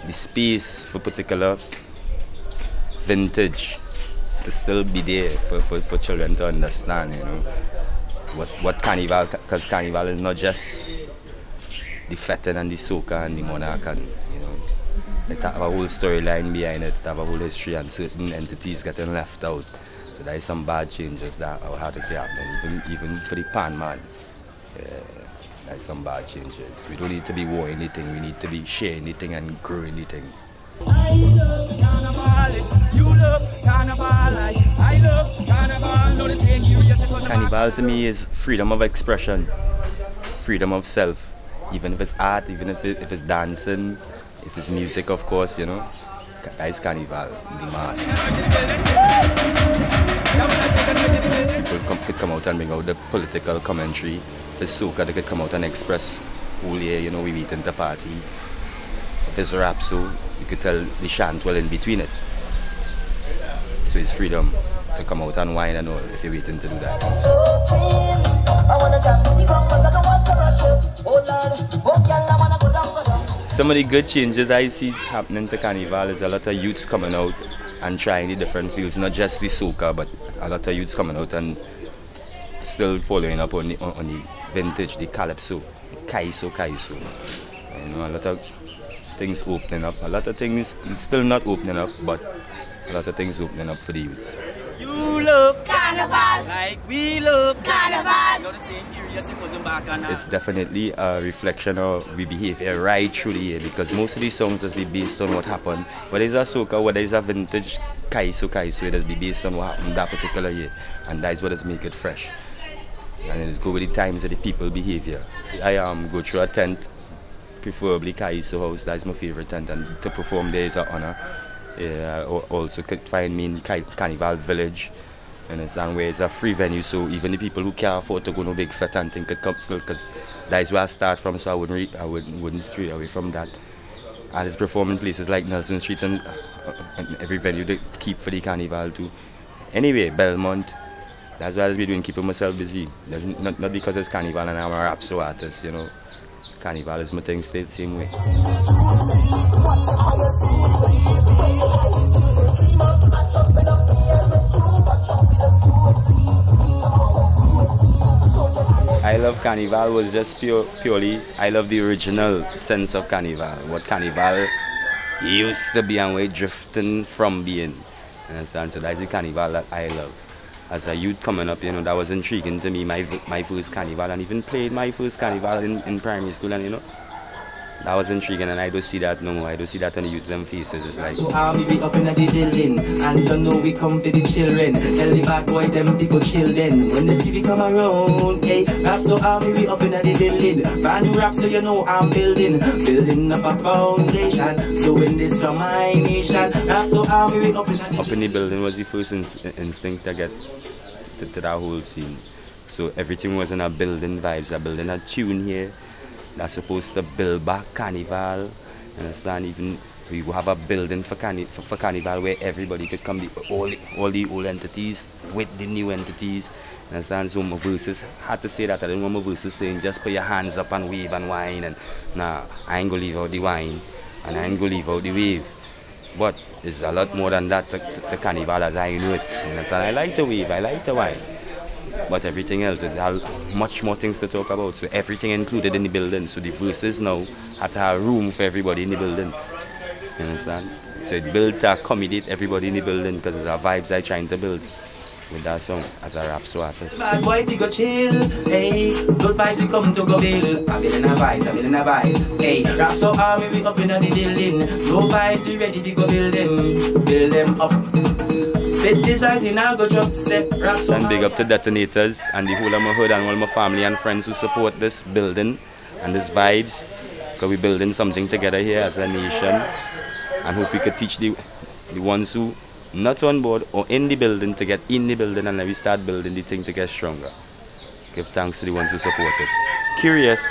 the space for particular vintage to still be there for children to understand, you know, what Carnival, because Carnival is not just the fetting and the soca and the monarch, and you know, it have a whole storyline behind it, it have a whole history, and certain entities getting left out. So there is some bad changes that I had to say happening, even for the pan man. There's some bad changes. We don't need to be war anything, we need to be share anything and grow anything. I love Carnival, you love Carnival, I love Carnival, no the same curious. Carnival to me is freedom of expression, freedom of self, even if it's art, even if it's dancing, if it's music, of course, you know. That is Carnival, the mass. People could come out and bring out the political commentary. If it's soca, they could come out and express whole year, you know, we meet in the party. If it's rapso, you could tell the chant well in between it. So it's freedom to come out and whine and all if you're waiting to do that. Some of the good changes I see happening to Carnival is a lot of youths coming out and trying the different fields, not just the soca, but a lot of youths coming out and still following up on the vintage, the calypso, kaiso. You know, a lot of things opening up, a lot of things still not opening up, but a lot of things opening up for the youths. You love Carnival, like we love Carnival. You're the same curious, it wasn't back on. It's definitely a reflection of we behavior right through the year, because most of these songs will be based on what happened. Whether it's a soca, whether it's a vintage kaiso, it will be based on what happened that particular year, and that's what does make it fresh. And it's go with the times of the people behavior. I go through a tent, preferably Kaiso House, that's my favorite tent, and to perform there is an honor. I also could find me in Carnival Village, and where it's a free venue, so even the people who can't afford to go no big fete and thing could come still, because that's where I start from, so I wouldn't stray away from that. And it's performing places like Nelson Street and every venue they keep for the Carnival too. Anyway, Belmont. That's what I've been doing, keeping myself busy. Not because it's Carnival and I'm a rapso artist, you know. Carnival is my thing, stay the same way. I love Carnival was just purely, I love the original sense of Carnival. What Carnival used to be and where drifting from being. Understand? So that's the Carnival that I love. As a youth coming up, you know, that was intriguing to me, my first Carnival, and even played my first Carnival in primary school, and you know, that was intriguing, and I don't see that no more. I don't see that on the youth them faces. It's like, so army be up in the building, and you know we come for the children. Tell the bad boy them big children. When they see we come around, hey, rap so army we up in the building. Brand new rap so you know I'm building up a foundation. Doing this for my nation. Rap so army we up in the up in the building was the first instinct to get to that whole scene. So everything was in a building vibes, a building a tune here. That's supposed to build back Carnival. Understand? Even we have a building for Carnival where everybody could come, all the old entities with the new entities. Understand? So my verses had to say that. I didn't want my verses saying just put your hands up and wave and whine, and nah, I ain't gonna leave out the whine and I ain't gonna leave out the wave. But it's a lot more than that to Carnival as I know it. Understand? I like the wave, I like the whine. But everything else, there's much more things to talk about. So everything included in the building. So the verses now had to have room for everybody in the building. You understand? So it built to accommodate everybody in the building, because it's the vibes I'm trying to build with that song as a rapso artist. Bad boy to go chill, hey. Good vibes we come to go build. I'm in a vibe, hey. Rapso army we up in the building. No vibes we ready to go build them up. And big up to Detonators and the whole of my hood and all my family and friends who support this building and this vibes, because we're building something together here as a nation, and hope we could teach the ones who not on board or in the building to get in the building, and then we start building the thing to get stronger. Give thanks to the ones who support it. Curious.